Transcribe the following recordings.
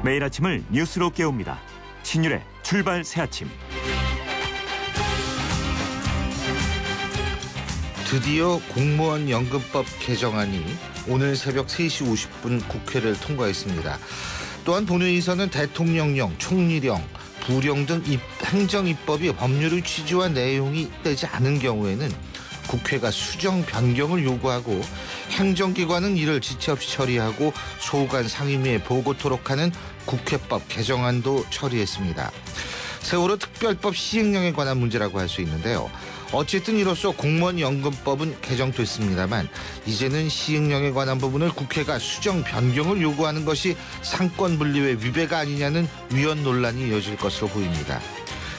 매일 아침을 뉴스로 깨웁니다. 신율의 출발 새아침. 드디어 공무원 연금법 개정안이 오늘 새벽 3시 50분 국회를 통과했습니다. 또한 본회의에서는 대통령령, 총리령, 부령 등 행정입법이 법률의 취지와 내용이 되지 않은 경우에는 국회가 수정 변경을 요구하고 행정기관은 이를 지체 없이 처리하고 소관 상임위에 보고토록 하는 국회법 개정안도 처리했습니다. 세월호 특별법 시행령에 관한 문제라고 할 수 있는데요. 어쨌든 이로써 공무원연금법은 개정됐습니다만 이제는 시행령에 관한 부분을 국회가 수정 변경을 요구하는 것이 상권분립의 위배가 아니냐는 위헌 논란이 이어질 것으로 보입니다.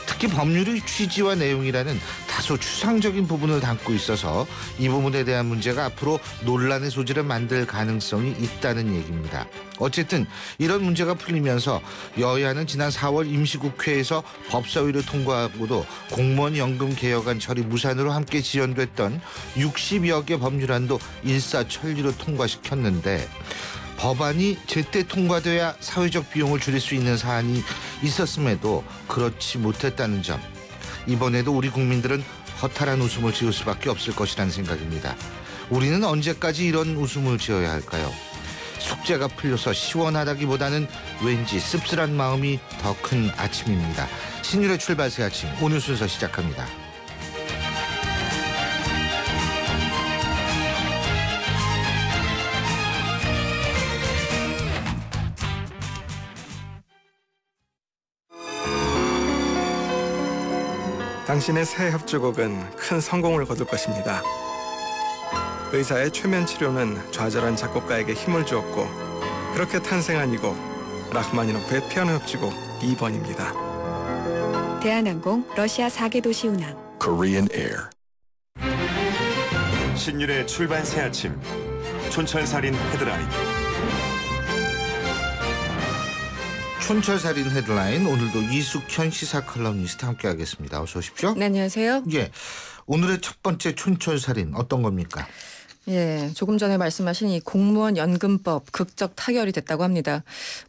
특히 법률의 취지와 내용이라는 다소 추상적인 부분을 담고 있어서 이 부분에 대한 문제가 앞으로 논란의 소지를 만들 가능성이 있다는 얘기입니다. 어쨌든 이런 문제가 풀리면서 여야는 지난 4월 임시국회에서 법사위를 통과하고도 공무원 연금 개혁안 처리 무산으로 함께 지연됐던 60여 개 법률안도 일사천리로 통과시켰는데 법안이 제때 통과돼야 사회적 비용을 줄일 수 있는 사안이 있었음에도 그렇지 못했다는 점, 이번에도 우리 국민들은 허탈한 웃음을 지을 수밖에 없을 것이라는 생각입니다. 우리는 언제까지 이런 웃음을 지어야 할까요? 숙제가 풀려서 시원하다기보다는 왠지 씁쓸한 마음이 더 큰 아침입니다. 신율의 출발 새 아침, 오늘 순서 시작합니다. 당신의 새 협주곡은 큰 성공을 거둘 것입니다. 의사의 최면 치료는 좌절한 작곡가에게 힘을 주었고 그렇게 탄생한 이 곡, 라흐마니노프의 피아노 협주곡 2번입니다. 대한항공 러시아 4개 도시 운항 Korean Air. 신율의 출발 새아침. 촌철살인 헤드라인. 촌철살인 헤드라인, 오늘도 이숙현 시사 컬럼니스트 함께하겠습니다. 어서 오십시오. 네, 안녕하세요. 예, 오늘의 첫 번째 촌철살인 어떤 겁니까? 예, 조금 전에 말씀하신 이 공무원 연금법 극적 타결이 됐다고 합니다.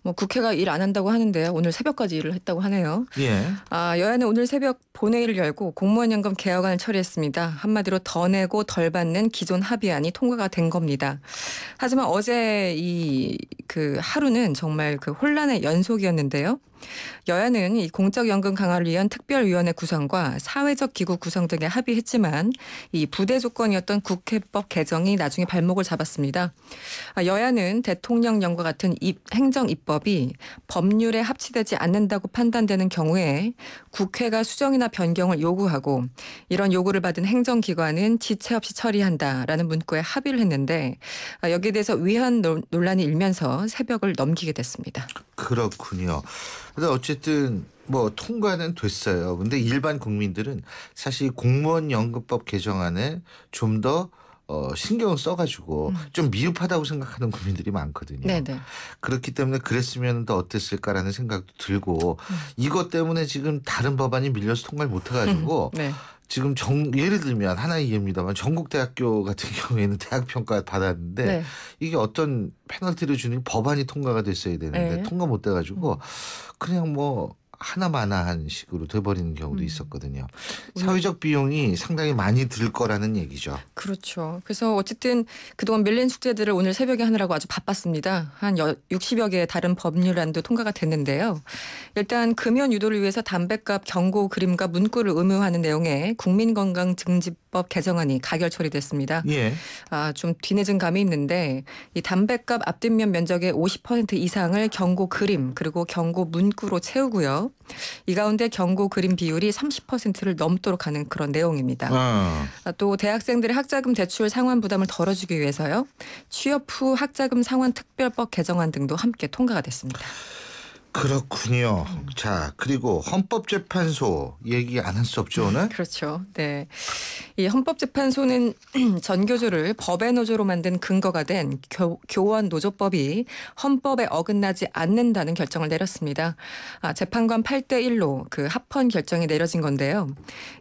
뭐 국회가 일 안 한다고 하는데 오늘 새벽까지 일을 했다고 하네요. 예. 여야는 오늘 새벽 본회의를 열고 공무원 연금 개혁안을 처리했습니다. 한마디로 더 내고 덜 받는 기존 합의안이 통과가 된 겁니다. 하지만 어제 그 하루는 정말 그 혼란의 연속이었는데요. 여야는 이 공적연금 강화를 위한 특별위원회 구성과 사회적 기구 구성 등에 합의했지만 이 부대 조건이었던 국회법 개정이 나중에 발목을 잡았습니다. 여야는 대통령령과 같은 행정입법이 법률에 합치되지 않는다고 판단되는 경우에 국회가 수정이나 변경을 요구하고 이런 요구를 받은 행정기관은 지체 없이 처리한다라는 문구에 합의를 했는데 여기에 대해서 위헌 논란이 일면서 새벽을 넘기게 됐습니다. 그렇군요. 근데 어쨌든 뭐 통과는 됐어요. 근데 일반 국민들은 사실 공무원 연금법 개정안에 좀 더 신경을 써가지고 좀 미흡하다고 생각하는 국민들이 많거든요. 네네. 그렇기 때문에 그랬으면 더 어땠을까라는 생각도 들고 이것 때문에 지금 다른 법안이 밀려서 통과를 못해가지고 네. 지금 예를 들면 하나의 예입니다만 전국대학교 같은 경우에는 대학평가 받았는데 네. 이게 어떤 페널티를 주는 법안이 통과가 됐어야 되는데 네. 통과 못 돼가지고 그냥 뭐 하나마나한 식으로 돼버리는 경우도 있었거든요. 사회적 비용이 상당히 많이 들 거라는 얘기죠. 그렇죠. 그래서 어쨌든 그동안 밀린 숙제들을 오늘 새벽에 하느라고 아주 바빴습니다. 한 60여 개의 다른 법률안도 통과가 됐는데요. 일단 금연 유도를 위해서 담뱃값 경고 그림과 문구를 의무화하는 내용의 국민건강증진법 개정안이 가결 처리됐습니다. 예. 좀 뒤늦은 감이 있는데 이 담뱃값 앞뒷면 면적의 50% 이상을 경고 그림 그리고 경고 문구로 채우고요. 이 가운데 경고 그림 비율이 30%를 넘도록 하는 그런 내용입니다. 또 대학생들의 학자금 대출 상환 부담을 덜어주기 위해서요. 취업 후 학자금 상환 특별법 개정안 등도 함께 통과가 됐습니다. 그렇군요. 자, 그리고 헌법재판소 얘기 안 할 수 없죠, 오늘? 그렇죠. 네. 이 헌법재판소는 전교조를 법의 노조로 만든 근거가 된 교원 노조법이 헌법에 어긋나지 않는다는 결정을 내렸습니다. 재판관 8대1로 그 합헌 결정이 내려진 건데요.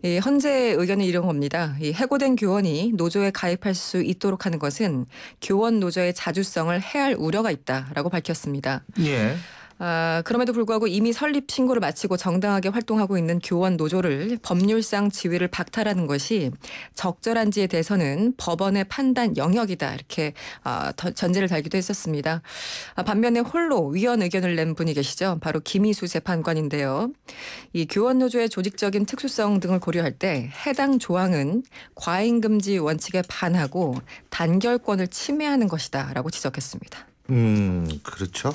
이 헌재의 의견은 이런 겁니다. 이 해고된 교원이 노조에 가입할 수 있도록 하는 것은 교원 노조의 자주성을 해할 우려가 있다라고 밝혔습니다. 예. 그럼에도 불구하고 이미 설립 신고를 마치고 정당하게 활동하고 있는 교원 노조를 법률상 지위를 박탈하는 것이 적절한지에 대해서는 법원의 판단 영역이다 이렇게 전제를 달기도 했었습니다. 반면에 홀로 위헌 의견을 낸 분이 계시죠. 바로 김희수 재판관인데요. 이 교원 노조의 조직적인 특수성 등을 고려할 때 해당 조항은 과잉금지 원칙에 반하고 단결권을 침해하는 것이다라고 지적했습니다. 그렇죠.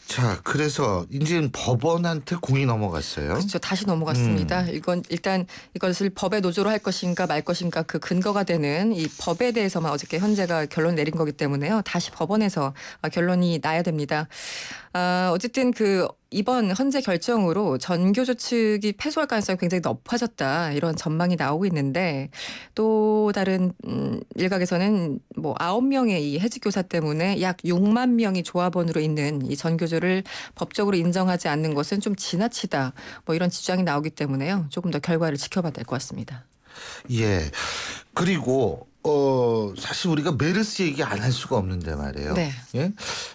자, 그래서 이제 법원한테 공이 넘어갔어요. 그렇죠. 다시 넘어갔습니다. 이건 일단 이것을 법의 노조로 할 것인가 말 것인가 그 근거가 되는 이 법에 대해서만 어저께 헌재가 결론 내린 거기 때문에요. 다시 법원에서 결론이 나야 됩니다. 어쨌든 이번 헌재 결정으로 전교조 측이 패소할 가능성이 굉장히 높아졌다 이런 전망이 나오고 있는데 또 다른 일각에서는 9명의 이 해직교사 때문에 약 6만 명이 조합원으로 있는 이 전교조를 법적으로 인정하지 않는 것은 좀 지나치다 이런 주장이 나오기 때문에요. 조금 더 결과를 지켜봐야 될 것 같습니다. 예. 그리고 사실 우리가 메르스 얘기 안 할 수가 없는데 말이에요. 네. 예?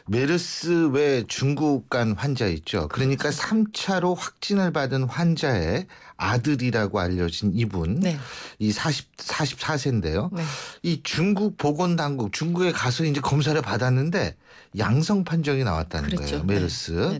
메르스 외 중국 간 환자 있죠. 그러니까 3차로 확진을 받은 환자의 아들이라고 알려진 이분. 네. 이 44세인데요. 네. 이 중국 보건당국 중국에 가서 이제 검사를 받았는데 양성 판정이 나왔다는 그랬죠. 거예요. 메르스. 네. 네.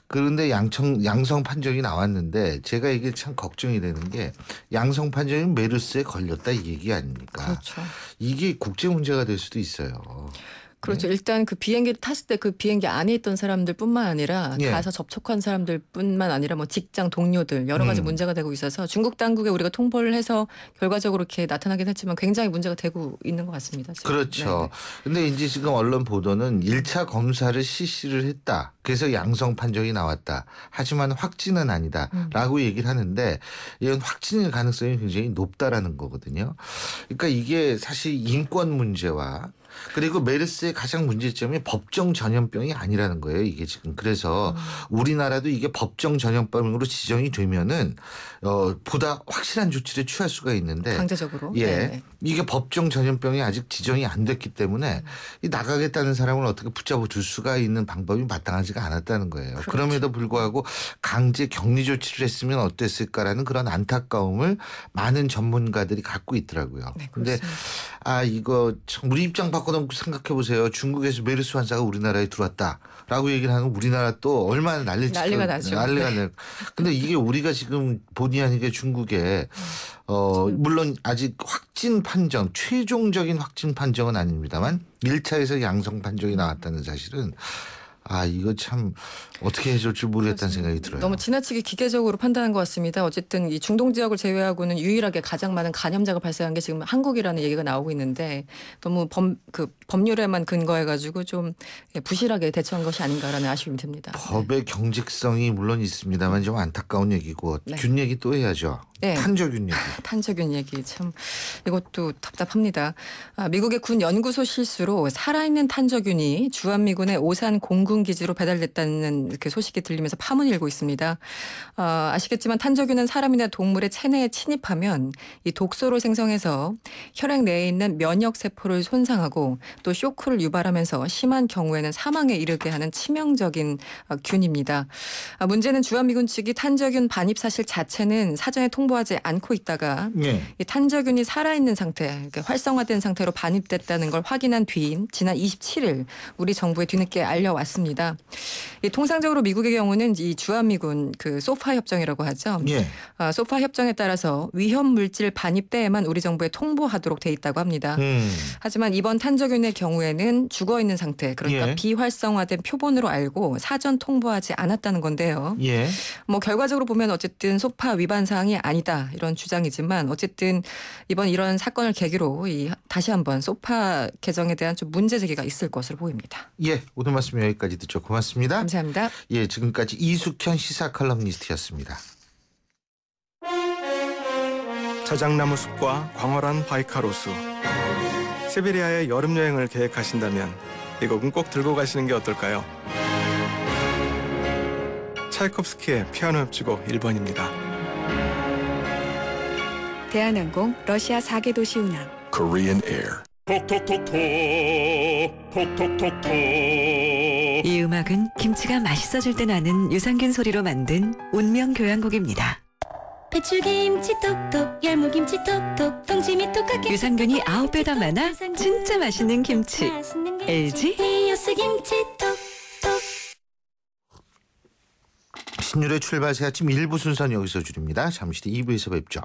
그런데 양성 판정이 나왔는데 제가 이게 참 걱정이 되는 게 양성 판정이 메르스에 걸렸다 이 얘기 아닙니까? 그렇죠. 이게 국제 문제가 될 수도 있어요. 그렇죠. 일단 그 비행기를 탔을 때 그 비행기 안에 있던 사람들뿐만 아니라 예. 가서 접촉한 사람들뿐만 아니라 직장 동료들 여러 가지 문제가 되고 있어서 중국 당국에 우리가 통보를 해서 결과적으로 이렇게 나타나긴 했지만 굉장히 문제가 되고 있는 것 같습니다. 지금. 그렇죠. 근데 이제 지금 언론 보도는 1차 검사를 실시를 했다. 그래서 양성 판정이 나왔다. 하지만 확진은 아니다라고 얘기를 하는데 이건 확진일 가능성이 굉장히 높다라는 거거든요. 그러니까 이게 사실 인권 문제와 그리고 메르스의 가장 문제점이 법정 전염병이 아니라는 거예요. 이게 지금. 그래서 우리나라도 이게 법정 전염병으로 지정이 되면은 보다 확실한 조치를 취할 수가 있는데 강제적으로. 예. 네. 이게 법정 전염병이 아직 지정이 안 됐기 때문에 이 나가겠다는 사람을 어떻게 붙잡아 줄 수가 있는 방법이 마땅하지가 않았다는 거예요. 그렇죠. 그럼에도 불구하고 강제 격리 조치를 했으면 어땠을까라는 그런 안타까움을 많은 전문가들이 갖고 있더라고요. 네, 근데 이거 참 우리 입장 바꿔놓고 생각해 보세요. 중국에서 메르스 환자가 우리나라에 들어왔다라고 얘기를 하면 우리나라 또 얼마나 난리가 나죠. 난리가 나요. 근데 이게 우리가 지금 본의 아니게 중국에 물론 아직 확진 판정, 최종적인 확진 판정은 아닙니다만 1차에서 양성 판정이 나왔다는 사실은 이거 참 어떻게 해야 될지 모르겠다는 생각이 들어요. 너무 지나치게 기계적으로 판단한 것 같습니다. 어쨌든 이 중동 지역을 제외하고는 유일하게 가장 많은 감염자가 발생한 게 지금 한국이라는 얘기가 나오고 있는데 너무 법률에만 근거해가지고 좀 부실하게 대처한 것이 아닌가라는 아쉬움이 듭니다. 법의 경직성이 물론 있습니다만 좀 안타까운 얘기고 네. 균 얘기 또 해야죠. 네. 탄저균 얘기. 탄저균 얘기 참 이것도 답답합니다. 미국의 군 연구소 실수로 살아있는 탄저균이 주한미군의 오산 공군기지로 배달됐다는 그 소식이 들리면서 파문이 일고 있습니다. 아시겠지만 탄저균은 사람이나 동물의 체내에 침입하면 이 독소를 생성해서 혈액 내에 있는 면역 세포를 손상하고 또 쇼크를 유발하면서 심한 경우에는 사망에 이르게 하는 치명적인 균입니다. 문제는 주한미군 측이 탄저균 반입 사실 자체는 사전에 통보하지 않고 있다가 이 탄저균이 살아있는 상태, 이렇게 활성화된 상태로 반입됐다는 걸 확인한 뒤인 지난 27일 우리 정부에 뒤늦게 알려왔습니다. 통상적으로 미국의 경우는 이 주한미군 그 소파 협정이라고 하죠. 소파 협정에 따라서 위험 물질 반입 때에만 우리 정부에 통보하도록 돼 있다고 합니다. 하지만 이번 탄저균의 경우에는 죽어 있는 상태, 그러니까 비활성화된 표본으로 알고 사전 통보하지 않았다는 건데요. 결과적으로 보면 어쨌든 소파 위반 사항이 아니다 이런 주장이지만 어쨌든 이번 이런 사건을 계기로 다시 한번 소파 개정에 대한 좀 문제 제기가 있을 것으로 보입니다. 오늘 말씀 여기까지 듣죠. 고맙습니다. 감사합니다. 지금까지 이숙현 시사 칼럼니스트였습니다. 자작나무 숲과 광활한 바이카로수. 시베리아의 여름 여행을 계획하신다면 이 곡은 꼭 들고 가시는 게 어떨까요? 차이콥스키의 피아노 협주곡 1번입니다. 대한항공 러시아 4개 도시 운항. Korean Air. 톡톡톡톡 톡톡톡톡 이 음악은 김치가 맛있어질 때 나는 유산균 소리로 만든 운명 교향곡입니다. 배추김치 톡톡 열무김치 톡톡 동치미 톡하게 유산균이 9배 더 많아 진짜 맛있는 김치. LG 히오스 김치 톡톡. 신율의 출발새 아침 1부 순서는 여기서 줄입니다. 잠시 뒤 2부에서 뵙죠.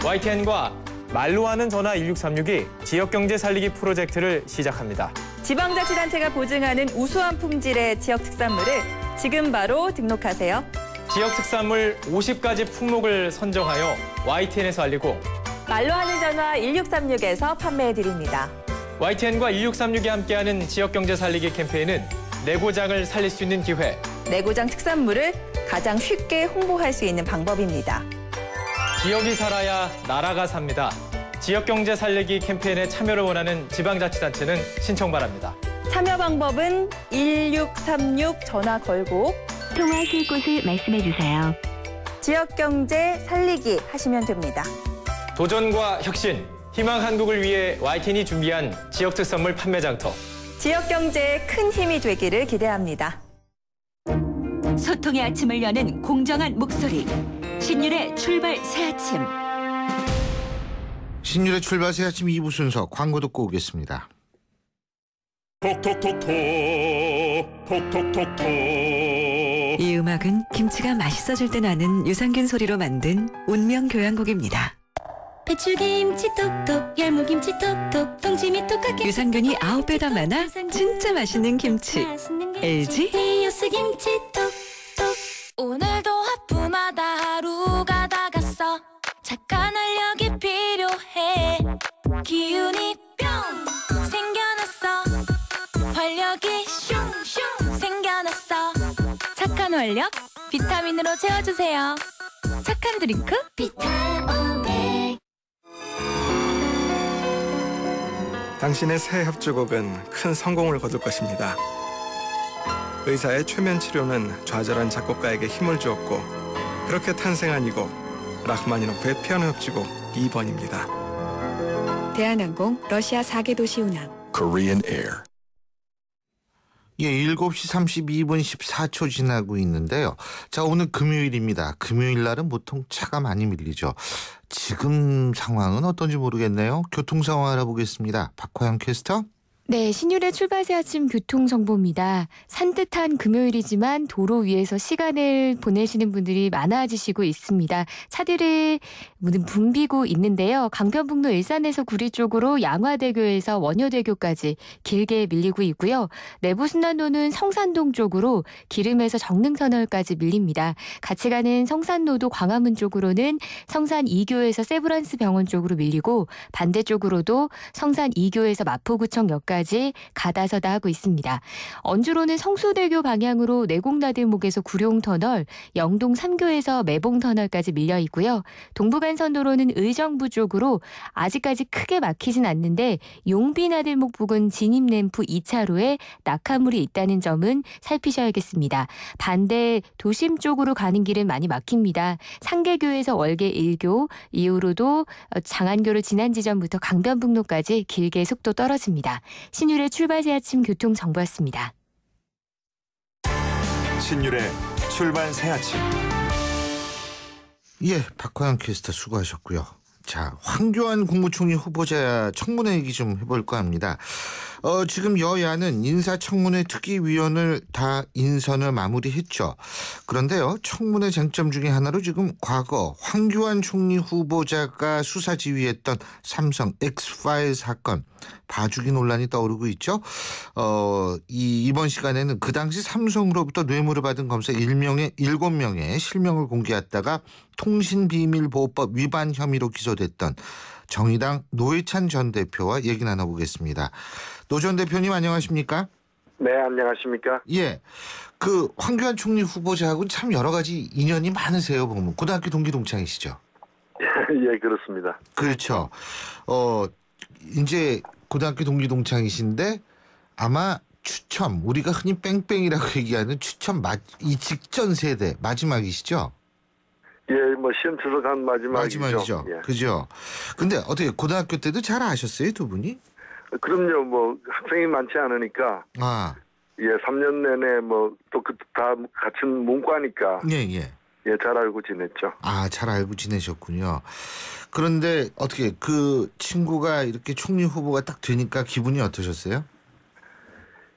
YTN과 말로 하는 전화 1636이 지역경제 살리기 프로젝트를 시작합니다. 지방자치단체가 보증하는 우수한 품질의 지역 특산물을 지금 바로 등록하세요. 지역 특산물 50가지 품목을 선정하여 YTN에서 알리고 말로 하는 전화 1636에서 판매해드립니다. YTN과 1636이 함께하는 지역경제 살리기 캠페인은 내고장을 살릴 수 있는 기회. 내고장 특산물을 가장 쉽게 홍보할 수 있는 방법입니다. 지역이 살아야 나라가 삽니다. 지역경제 살리기 캠페인에 참여를 원하는 지방자치단체는 신청 바랍니다. 참여 방법은 1636 전화 걸고 통화하실 곳을 말씀해 주세요. 지역경제 살리기 하시면 됩니다. 도전과 혁신, 희망 한국을 위해 YTN이 준비한 지역 특산물 판매 장터. 지역경제에 큰 힘이 되기를 기대합니다. 소통의 아침을 여는 공정한 목소리. 신율의 출발 새 아침. 신율의 출발새 아침 2부 순서 광고 듣고 오겠습니다. 톡톡톡톡 톡톡톡톡. 이 음악은 김치가 맛있어질 때 나는 유산균 소리로 만든 운명 교향곡입니다. 배추김치 톡톡 열무김치 톡톡 동치미 톡하게 유산균이 9배 더 많아 진짜 맛있는 김치. LG 히오스 김치 톡톡. 오늘도 하품하다 하루가 다 갔어. 착한 활력이 필요해. 기운이 뿅 생겨났어. 활력이 슝슝 생겨났어. 착한 활력 비타민으로 채워주세요. 착한 드링크 비타오백. 당신의 새 협주곡은 큰 성공을 거둘 것입니다. 의사의 최면 치료는 좌절한 작곡가에게 힘을 주었고 그렇게 탄생한 이 곡 라흐마니노프의 피아노 협주곡 2번입니다. 대한항공 러시아 4개 도시 운항. Korean Air. 예, 7시 32분 14초 지나고 있는데요. 자, 오늘 금요일입니다. 금요일 날은 보통 차가 많이 밀리죠. 지금 상황은 어떤지 모르겠네요. 교통 상황 알아보겠습니다. 박화영 캐스터. 네, 신율의 출발새 아침 교통정보입니다. 산뜻한 금요일이지만 도로 위에서 시간을 보내시는 분들이 많아지시고 있습니다. 차들이 붐비고 있는데요. 강변북로 일산에서 구리 쪽으로 양화대교에서 원효대교까지 길게 밀리고 있고요. 내부순환로는 성산동 쪽으로 기름에서 정릉터널까지 밀립니다. 같이 가는 성산로도 광화문 쪽으로는 성산 2교에서 세브란스 병원 쪽으로 밀리고 반대쪽으로도 성산 2교에서 마포구청역까지 가다서다 하고 있습니다. 언주로는 성수대교 방향으로 내곡나들목에서 구룡터널, 영동 3교에서 매봉터널까지 밀려 있고요. 동부간선도로는 의정부 쪽으로 아직까지 크게 막히진 않는데 용비나들목 부근 진입램프 2차로에 낙하물이 있다는 점은 살피셔야겠습니다. 반대 도심 쪽으로 가는 길은 많이 막힙니다. 상계교에서 월계 1교 이후로도 장안교를 지난 지점부터 강변북로까지 길게 속도 떨어집니다. 신율의 출발새 아침 교통정보였습니다. 신율의 출발 새 아침. 예, 박화영 캐스터 수고하셨고요. 자, 황교안 국무총리 후보자 청문회 얘기 좀 해볼까 합니다. 지금 여야는 인사청문회 특위위원을 다 인선을 마무리했죠. 그런데요, 청문회 쟁점 중에 하나로 지금 과거 황교안 총리 후보자가 수사 지휘했던 삼성 엑스파일 사건 봐주기 논란이 떠오르고 있죠. 이번 시간에는 그 당시 삼성으로부터 뇌물을 받은 검사 7명의 실명을 공개했다가 통신비밀보호법 위반 혐의로 기소됐던 정의당 노회찬 전 대표와 얘기 나눠보겠습니다. 노 전 대표님 안녕하십니까? 네, 안녕하십니까? 예, 그 황교안 총리 후보자하고는 참 여러 가지 인연이 많으세요. 보면 고등학교 동기 동창이시죠? 예, 그렇습니다. 그렇죠. 이제 고등학교 동기 동창이신데 아마 추첨, 우리가 흔히 뺑뺑이라고 얘기하는 추첨 이 직전 세대 마지막이시죠? 예, 뭐 시험 쳐서간 마지막이죠. 마지막이죠. 예. 그죠. 근데 어떻게 고등학교 때도 잘 아셨어요, 두 분이? 그럼요. 뭐 학생이 많지 않으니까 아, 예, 3년 내내 뭐 또 그 다 같은 문과니까 예, 예. 예, 잘 알고 지냈죠. 아, 잘 알고 지내셨군요. 그런데 어떻게 그 친구가 이렇게 총리 후보가 딱 되니까 기분이 어떠셨어요?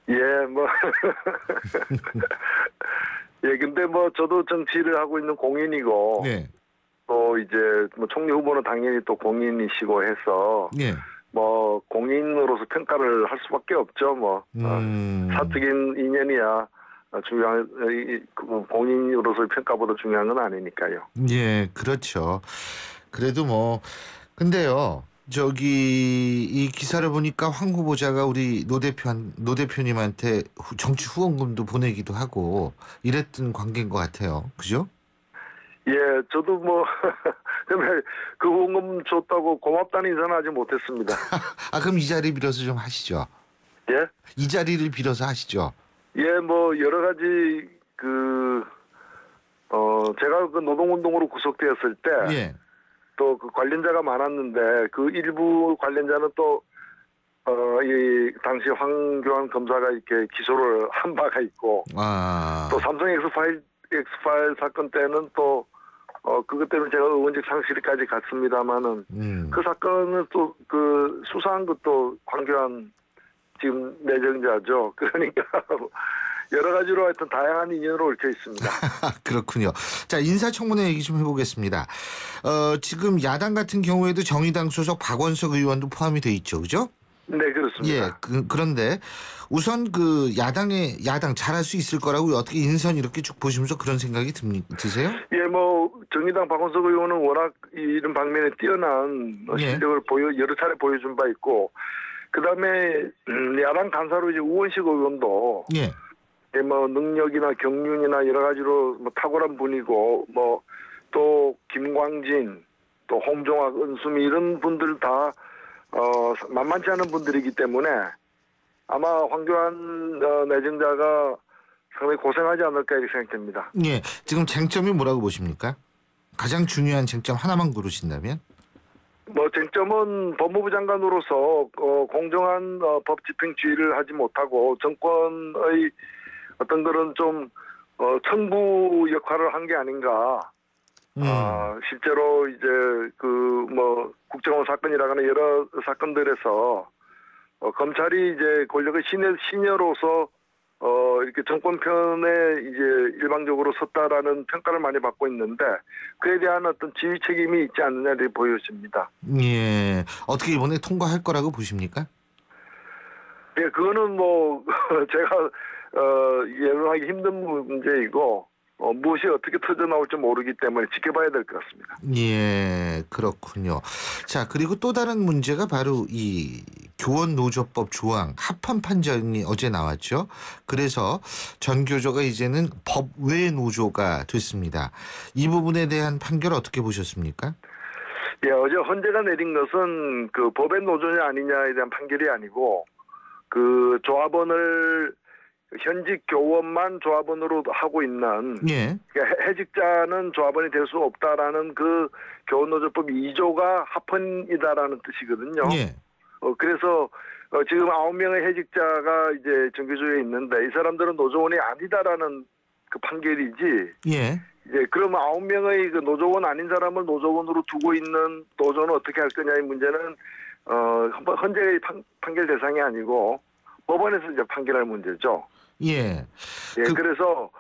예, 뭐 예, 근데 뭐 저도 정치를 하고 있는 공인이고 네. 또 이제 뭐 총리 후보는 당연히 또 공인이시고 해서 예. 뭐 공인으로서 평가를 할 수밖에 없죠. 뭐 사적인 인연이야 중요한 공인으로서의 평가보다 중요한 건 아니니까요. 예, 그렇죠. 그래도 뭐 근데요. 저기 이 기사를 보니까 황 후보자가 우리 노 대표님한테 정치 후원금도 보내기도 하고 이랬던 관계인 것 같아요. 그죠? 예, 저도 뭐 그 후원금 줬다고 고맙다는 인사는 아직 못했습니다. 아, 그럼 이 자리 빌어서 좀 하시죠. 예? 이 자리를 빌어서 하시죠. 예, 뭐 여러 가지 제가 그 노동운동으로 구속되었을 때 예. 또 그 관련자가 많았는데 그 일부 관련자는 또 이 당시 황교안 검사가 이렇게 기소를 한 바가 있고 아. 또 삼성 엑스파일 사건 때는 또 그것 때문에 제가 의원직 상실까지 갔습니다마는 그 사건을 또 그 수사한 것도 황교안 지금 내정자죠. 그러니까 여러 가지로 하여튼 다양한 인연으로 얽혀 있습니다. 그렇군요. 자, 인사청문회 얘기 좀 해보겠습니다. 지금 야당 같은 경우에도 정의당 소속 박원석 의원도 포함이 돼 있죠, 그죠? 네, 그렇습니다. 예, 그런데 우선 그 야당 잘할 수 있을 거라고 어떻게 인선 이렇게 쭉 보시면서 그런 생각이 드세요? 예, 뭐 정의당 박원석 의원은 워낙 이런 방면에 뛰어난 실력을 여러 차례 보여준 바 있고, 그다음에 야당 간사로 이제 우원식 의원도 예, 뭐 능력이나 경륜이나 여러 가지로 뭐 탁월한 분이고, 뭐 또 김광진, 또 홍종학, 은수미 이런 분들 다 만만치 않은 분들이기 때문에 아마 황교안 내정자가 상당히 고생하지 않을까 이렇게 생각됩니다. 예, 지금 쟁점이 뭐라고 보십니까? 가장 중요한 쟁점 하나만 고르신다면? 뭐 쟁점은 법무부 장관으로서 공정한 법 집행주의를 하지 못하고 정권의 어떤 그런 좀 청부 역할을 한 게 아닌가. 실제로 이제 그 뭐 국정원 사건이라거나 여러 사건들에서 검찰이 이제 권력의 신여로서 이렇게 정권 편에 이제 일방적으로 섰다라는 평가를 많이 받고 있는데 그에 대한 어떤 지휘 책임이 있지 않느냐 이렇게 보여집니다. 예, 어떻게 이번에 통과할 거라고 보십니까? 예, 그거는 뭐 제가 예언하기 힘든 문제이고 무엇이 어떻게 터져 나올지 모르기 때문에 지켜봐야 될 것 같습니다. 예, 그렇군요. 자, 그리고 또 다른 문제가 바로 이 교원노조법 조항 합헌 판정이 어제 나왔죠. 그래서 전교조가 이제는 법 외 노조가 됐습니다. 이 부분에 대한 판결 어떻게 보셨습니까? 예, 어제 헌재가 내린 것은 그 법의 노조냐 아니냐에 대한 판결이 아니고 그 조합원을 현직 교원만 조합원으로 하고 있는 예. 그러니까 해직자는 조합원이 될 수 없다라는 그 교원노조법 2조가 합헌이다라는 뜻이거든요. 예. 그래서 지금 9명의 해직자가 이제 전교조에 있는데 이 사람들은 노조원이 아니다라는 그 판결이지. 예. 이제 그러면 9명의 그 노조원 아닌 사람을 노조원으로 두고 있는 노조는 어떻게 할 거냐의 문제는 헌재의 판결 대상이 아니고 법원에서 이제 판결할 문제죠. 예. 예, 그래서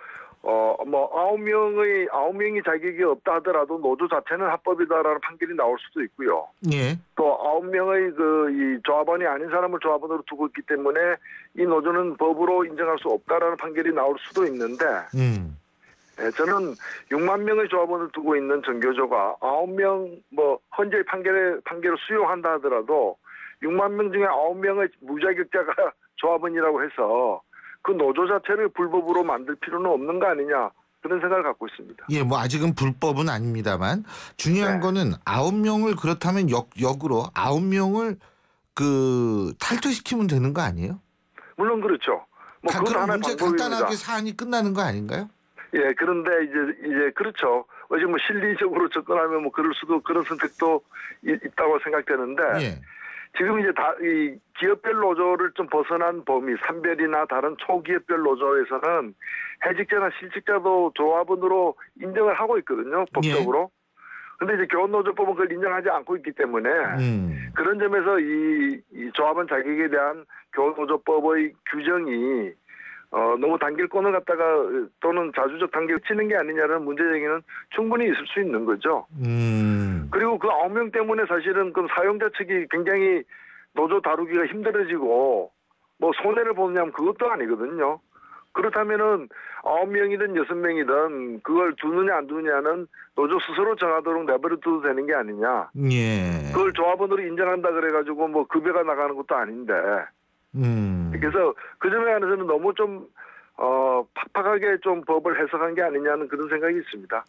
뭐 9명이 자격이 없다 하더라도 노조 자체는 합법이다라는 판결이 나올 수도 있고요. 예. 또 9명의 이 조합원이 아닌 사람을 조합원으로 두고 있기 때문에 이 노조는 법으로 인정할 수 없다라는 판결이 나올 수도 있는데 예, 저는 6만 명의 조합원을 두고 있는 전교조가 9명 뭐 헌재의 판결을 수용한다 하더라도 6만 명 중에 9명의 무자격자가 조합원이라고 해서 그 노조 자체를 불법으로 만들 필요는 없는 거 아니냐 그런 생각을 갖고 있습니다. 예, 뭐 아직은 불법은 아닙니다만 중요한 거는 9명을 그렇다면 역으로 9명을 그 탈퇴시키면 되는 거 아니에요? 물론 그렇죠. 뭐 그건 하나의 문제 방법입니다. 간단하게 사안이 끝나는 거 아닌가요? 예, 그런데 이제 그렇죠. 어제 뭐 실리적으로 접근하면 뭐 그럴 수도 그런 선택도 있다고 생각되는데 예. 지금 이제 이 기업별 노조를 좀 벗어난 범위, 산별이나 다른 초기업별 노조에서는 해직자나 실직자도 조합원으로 인정을 하고 있거든요, 법적으로. 근데 이제 교원노조법은 그걸 인정하지 않고 있기 때문에 그런 점에서 이 조합원 자격에 대한 교원노조법의 규정이 너무 단길권을 갖다가 또는 자주적 단계를 치는 게 아니냐는 문제 제기는 충분히 있을 수 있는 거죠. 그리고 그 9명 때문에 사실은 그 사용자 측이 굉장히 노조 다루기가 힘들어지고 뭐 손해를 보느냐면 그것도 아니거든요. 그렇다면은 9명이든 6명이든 그걸 두느냐 안 두느냐는 노조 스스로 정하도록 내버려둬도 되는 게 아니냐. 예. 그걸 조합원으로 인정한다 그래가지고 뭐 급여가 나가는 것도 아닌데. 그래서 그 점에 관해서는 너무 좀 팍팍하게 좀 법을 해석한 게 아니냐는 그런 생각이 있습니다.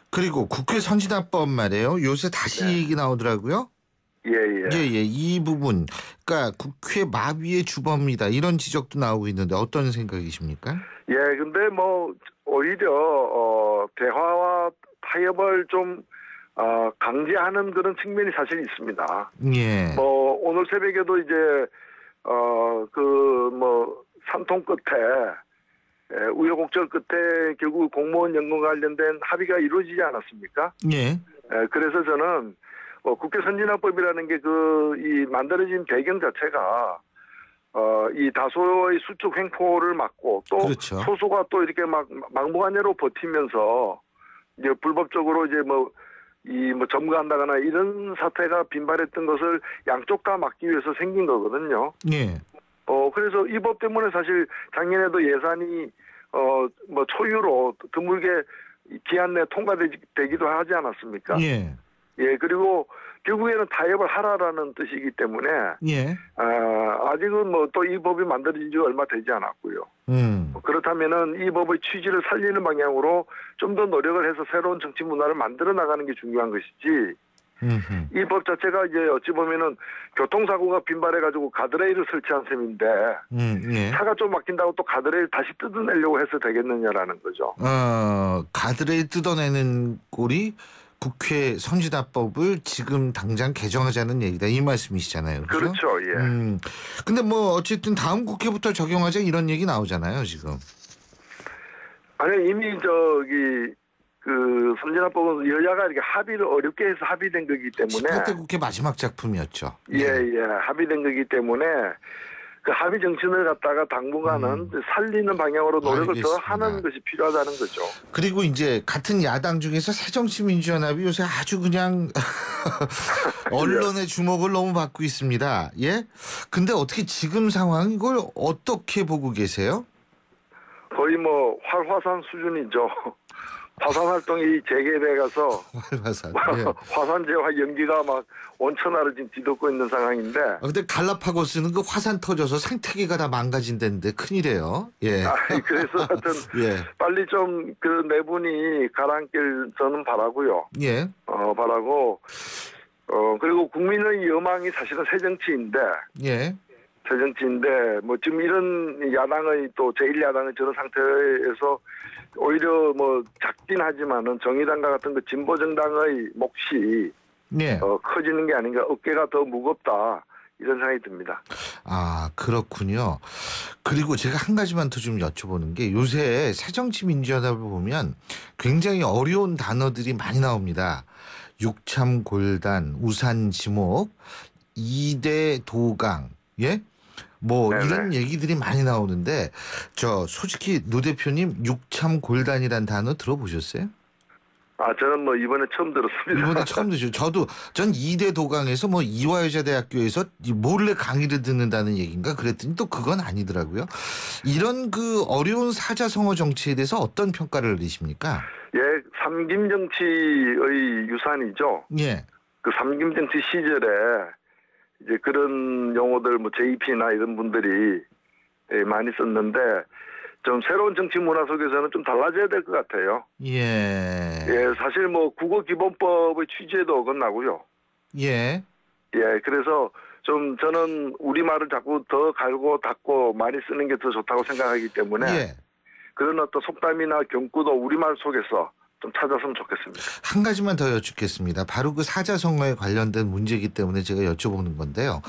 그리고 국회 선진화법 말이에요. 요새 다시 얘기 나오더라고요. 예. 이 부분, 그러니까 국회 마비의 주범이다 이런 지적도 나오고 있는데 어떤 생각이십니까? 예, 근데 뭐 오히려 대화와 타협을 좀 강제하는 그런 측면이 사실 있습니다. 예. 뭐 오늘 새벽에도 이제 그 뭐 산통 끝에 우여곡절 끝에 결국 공무원 연금 관련된 합의가 이루어지지 않았습니까? 예. 그래서 저는 국회 선진화법이라는 게 이 만들어진 배경 자체가 이 다소의 수축 횡포를 막고 또 그렇죠. 소수가 또 이렇게 막 막무가내로 버티면서 이제 불법적으로 이제 뭐 점거한다거나 이런 사태가 빈발했던 것을 양쪽 다 막기 위해서 생긴 거거든요. 예. 그래서 이 법 때문에 사실 작년에도 예산이 뭐 초유로 드물게 기한 내 통과되기도 하지 않았습니까? 예. 예, 그리고 결국에는 타협을 하라라는 뜻이기 때문에 예. 아직은 뭐 또 이 법이 만들어진 지 얼마 되지 않았고요. 그렇다면은 이 법의 취지를 살리는 방향으로 좀 더 노력을 해서 새로운 정치 문화를 만들어 나가는 게 중요한 것이지. 이 법 자체가 이제 어찌 보면은 교통사고가 빈발해가지고 가드레일을 설치한 셈인데 예. 차가 좀 막힌다고 또 가드레일 다시 뜯어내려고 해서 되겠느냐라는 거죠. 가드레일 뜯어내는 꼴이 국회 선진화법을 지금 당장 개정하자는 얘기다 이 말씀이시잖아요. 그렇죠. 예. 근데 뭐 어쨌든 다음 국회부터 적용하자 이런 얘기 나오잖아요, 지금. 아니 이미 그 선진화법은 여야가 이렇게 합의를 어렵게 해서 합의된 거기 때문에 18대 국회 마지막 작품이었죠. 예, 합의된 거기 때문에 그 합의 정신을 갖다가 당분간은 살리는 방향으로 노력을 알겠습니다. 더 하는 것이 필요하다는 거죠. 그리고 이제 같은 야당 중에서 새정치민주연합이 요새 아주 그냥 언론의 주목을 너무 받고 있습니다. 예? 근데 어떻게 지금 상황 이걸 어떻게 보고 계세요? 거의 뭐 활화산 수준이죠. 화산 활동이 재개돼 가서 화산재와 연기가 막 원천하를 지금 뒤덮고 있는 상황인데. 근데 갈라파고스는 그 화산 터져서 생태계가 다 망가진다는데 큰일이에요. 예. 그래서 하여튼 빨리 좀 그 내분이 가라앉길 저는 바라고요. 예. 바라고. 그리고 국민의 여망이 사실은 새정치인데. 예. 새정치인데 뭐 지금 이런 야당의 또 제1야당의 저런 상태에서 오히려 뭐 작긴 하지만은 정의당과 같은 그 진보 정당의 몫이 커지는 게 아닌가, 어깨가 더 무겁다 이런 생각이 듭니다. 아, 그렇군요. 그리고 제가 한 가지만 더 좀 여쭤보는 게 요새 새정치민주연합을 보면 굉장히 어려운 단어들이 많이 나옵니다. 육참골단, 우산지목, 2대 도강, 예? 뭐 네네. 이런 얘기들이 많이 나오는데 솔직히 노 대표님 육참골단이란 단어 들어보셨어요? 저는 뭐 이번에 처음 들었습니다. 이번에 처음 들으셨죠. 전 2대 도강에서 뭐 이화여자대학교에서 몰래 강의를 듣는다는 얘기인가 그랬더니 또 그건 아니더라고요. 이런 그 어려운 사자성어 정치에 대해서 어떤 평가를 내십니까? 예, 삼김정치의 유산이죠. 예. 그 삼김정치 시절에 이제 그런 용어들 뭐 JP나 이런 분들이 많이 썼는데 좀 새로운 정치 문화 속에서는 좀 달라져야 될 것 같아요. 예. 사실 뭐 국어기본법의 취지에도 어긋나고요. 예. 그래서 좀 저는 우리말을 자꾸 더 갈고 닦고 많이 쓰는 게 더 좋다고 생각하기 때문에 그런 어떤 속담이나 경구도 우리말 속에서 좀 찾았으면 좋겠습니다. 한 가지만 더 여쭙겠습니다. 바로 그 사자성어에 관련된 문제이기 때문에 제가 여쭤보는 건데요.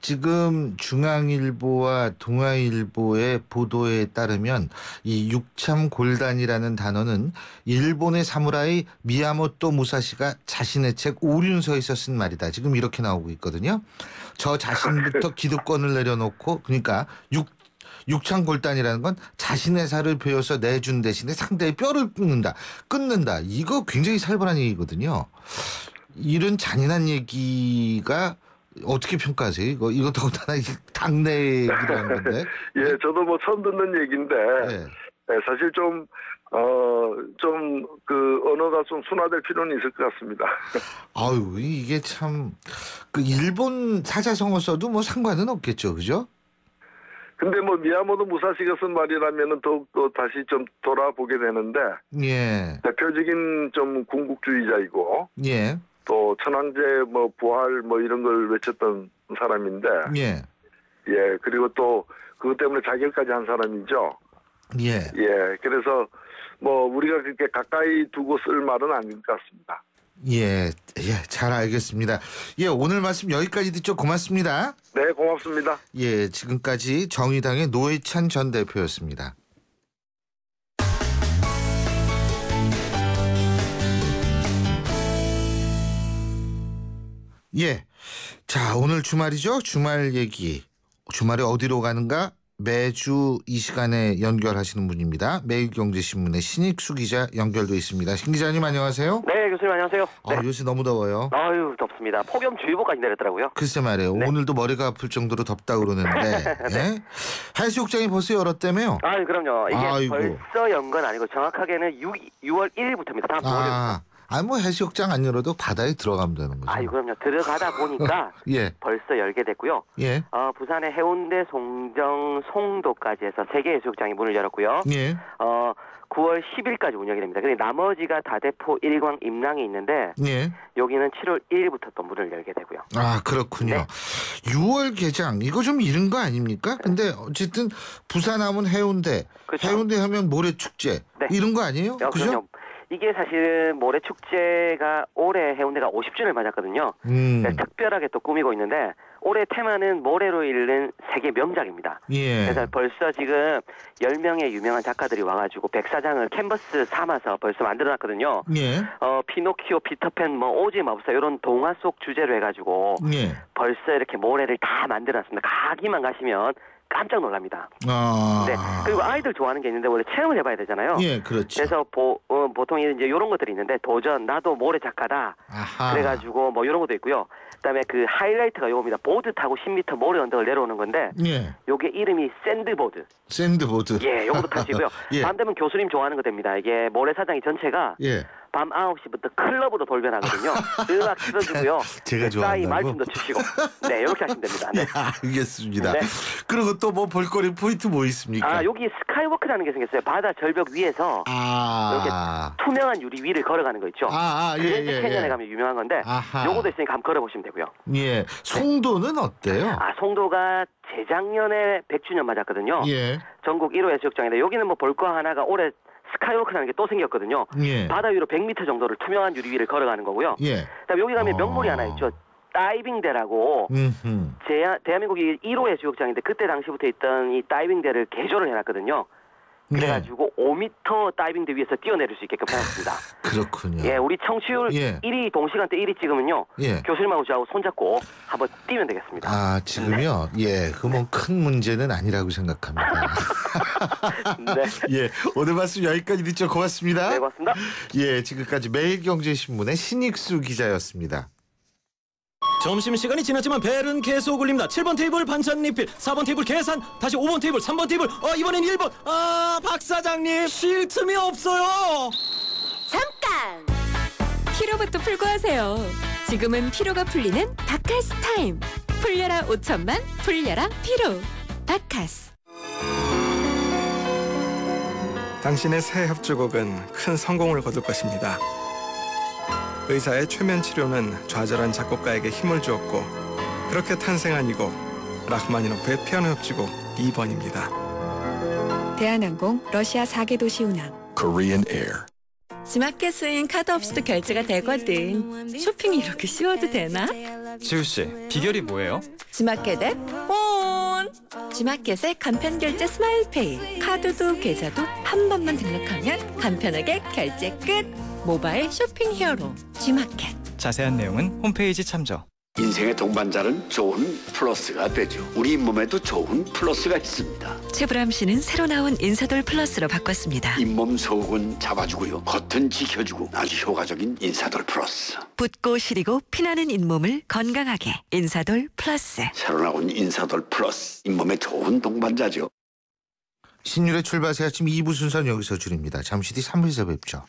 지금 중앙일보와 동아일보의 보도에 따르면 이 육참골단이라는 단어는 일본의 사무라이 미야모토 무사시가 자신의 책 오륜서에서 쓴 말이다. 지금 이렇게 나오고 있거든요. 저 자신부터 기득권을 내려놓고 그러니까 육창골단이라는 건 자신의 살을 베어서 내준 대신에 상대의 뼈를 끊는다. 이거 굉장히 살벌한 얘기거든요. 이런 잔인한 얘기가 어떻게 평가하세요? 이거 더군다나 당내 얘기라는 건데. 예, 저도 뭐 처음 듣는 얘기인데 사실 좀 그 언어가 좀 순화될 필요는 있을 것 같습니다. 아유, 이게 참 그 일본 사자성어 써도 뭐 상관은 없겠죠, 그죠? 근데 뭐 미야모토 무사시가 쓴 말이라면은 더욱더 다시 좀 돌아보게 되는데. 예. 대표적인 좀 군국주의자이고. 예. 또 천황제 뭐 부활 뭐 이런 걸 외쳤던 사람인데. 예. 예. 그리고 또 그것 때문에 자결까지 한 사람이죠. 예. 예. 그래서 뭐 우리가 그렇게 가까이 두고 쓸 말은 아닌 것 같습니다. 예, 잘 알겠습니다. 예, 오늘 말씀 여기까지 듣죠. 고맙습니다. 네, 고맙습니다. 예, 지금까지 정의당의 노회찬 전 대표였습니다. 예, 자, 오늘 주말이죠. 주말 얘기. 주말에 어디로 가는가? 매주 이 시간에 연결하시는 분입니다. 매일경제신문의 신익수 기자 연결돼 있습니다. 신 기자님 안녕하세요. 네, 교수님 안녕하세요. 네. 요새 너무 더워요. 아유, 덥습니다. 폭염주의보까지 내렸더라고요. 글쎄 말이에요. 네. 오늘도 머리가 아플 정도로 덥다 그러는데 네. 예? 해수욕장이 벌써 열었다며요? 아유, 그럼요. 이게 아이고. 벌써 연 건 아니고 정확하게는 6월 1일부터입니다. 다음 주 뭐 해수욕장 안 열어도 바다에 들어가면 되는 거죠. 아유, 그럼요. 들어가다 보니까 예. 벌써 열게 됐고요. 예. 부산의 해운대, 송정, 송도까지 해서 3개 해수욕장이 문을 열었고요. 예. 9월 10일까지 운영이 됩니다. 근데 나머지가 다대포, 일광, 임랑이 있는데 예. 여기는 7월 1일부터 또 문을 열게 되고요. 아, 그렇군요. 네. 6월 개장 이거 좀 이른 거 아닙니까? 근데 어쨌든 부산 하면 해운대, 그렇죠. 해운대 하면 모래축제 네. 이런 거 아니에요? 그죠? 그럼요. 이게 사실 모래축제가 올해 해운대가 50주년을 맞았거든요. 특별하게 또 꾸미고 있는데 올해 테마는 모래로 읽는 세계 명작입니다. 예. 그래서 벌써 지금 10명의 유명한 작가들이 와가지고 백사장을 캔버스 삼아서 벌써 만들어놨거든요. 예. 피노키오, 피터팬, 뭐 오즈의 마법사 이런 동화 속 주제로 해가지고 예. 벌써 이렇게 모래를 다 만들어놨습니다. 가기만 가시면 깜짝 놀랍니다. 네. 그리고 아이들 좋아하는 게 있는데 원래 체험을 해봐야 되잖아요. 예, 그렇죠. 그래서 보통 이제 이런 것들이 있는데 도전, 나도 모래 작가다. 아하. 그래가지고 뭐 이런 것도 있고요. 그다음에 그 하이라이트가 요겁니다. 보드 타고 10m 모래 언덕을 내려오는 건데, 예. 요게 이름이 샌드보드. 샌드보드. 예, 요것도 타시고요. 예. 밤 되면 교수님 좋아하는 거 됩니다. 이게 모래사장이 전체가. 예. 밤 9시부터 클럽으로 돌변하거든요. 음악 틀어주고요. 제가 좋아한다고? 말씀도 치시고. 네, 이렇게 하시면 됩니다. 네. 예, 알겠습니다. 네. 그리고 또 뭐 볼거리 포인트 뭐 있습니까? 여기 스카이워크라는 게 생겼어요. 바다 절벽 위에서 이렇게 투명한 유리 위를 걸어가는 거 있죠. 그랜드 캐년에 가면 유명한 건데 요것도 있으니까 한번 걸어보시면 되고요. 예. 송도는 어때요? 송도가 재작년에 100주년 맞았거든요. 예. 전국 1호 해수욕장인데 여기는 뭐 볼 거 하나가 올해 스카이워크라는 게 또 생겼거든요. 예. 바다 위로 100m 정도를 투명한 유리 위를 걸어가는 거고요. 예. 그다음에 여기 가면 명물이 하나 있죠. 다이빙대라고 대한민국이 1호 해수욕장인데 그때 당시부터 있던 이 다이빙대를 개조를 해놨거든요. 그래가지고 5m 다이빙대 위에서 뛰어내릴 수 있게끔 해놨습니다. 그렇군요. 예, 우리 청취율 1위 동시간대 1위 찍으면요. 예. 교수님하고 저하고 손잡고 한번 뛰면 되겠습니다. 지금요? 네. 예, 그 뭐 큰 문제는 아니라고 생각합니다. 네. 예, 오늘 말씀 여기까지 듣죠. 고맙습니다. 네, 고맙습니다. 예, 지금까지 매일경제신문의 신익수 기자였습니다. 점심시간이 지났지만 벨은 계속 울립니다. 7번 테이블 반찬 리필, 4번 테이블 계산, 다시 5번 테이블, 3번 테이블, 이번엔 1번. 박 사장님 쉴 틈이 없어요. 잠깐! 피로부터 풀고 하세요. 지금은 피로가 풀리는 바카스 타임. 풀려라 5천만, 풀려라 피로. 바카스. 당신의 새 협주곡은 큰 성공을 거둘 것입니다. 의사의 최면 치료는 좌절한 작곡가에게 힘을 주었고 그렇게 탄생한 이 곡 라흐마니노프의 피아노 협주곡 2번입니다. 대한항공 러시아 4개 도시 운항. Korean Air. 지마켓은 카드 없이도 결제가 되거든. 쇼핑이 이렇게 쉬워도 되나? 지우씨, 비결이 뭐예요? 지마켓 앱 온! 지마켓의 간편 결제 스마일페이. 카드도 계좌도 한 번만 등록하면 간편하게 결제 끝. 모바일 쇼핑 히어로 지마켓. 자세한 내용은 홈페이지 참조. 인생의 동반자는 좋은 플러스가 되죠. 우리 몸에도 좋은 플러스가 있습니다. 최불암 씨는 새로 나온 인사돌 플러스로 바꿨습니다. 잇몸 속은 잡아주고요. 겉은 지켜주고 아주 효과적인 인사돌 플러스. 붓고 시리고 피나는 잇몸을 건강하게 인사돌 플러스. 새로 나온 인사돌 플러스. 잇몸에 좋은 동반자죠. 신율의 출발 새 아침 2부 순서는 여기서 줄입니다. 잠시 뒤 3부에서 뵙죠.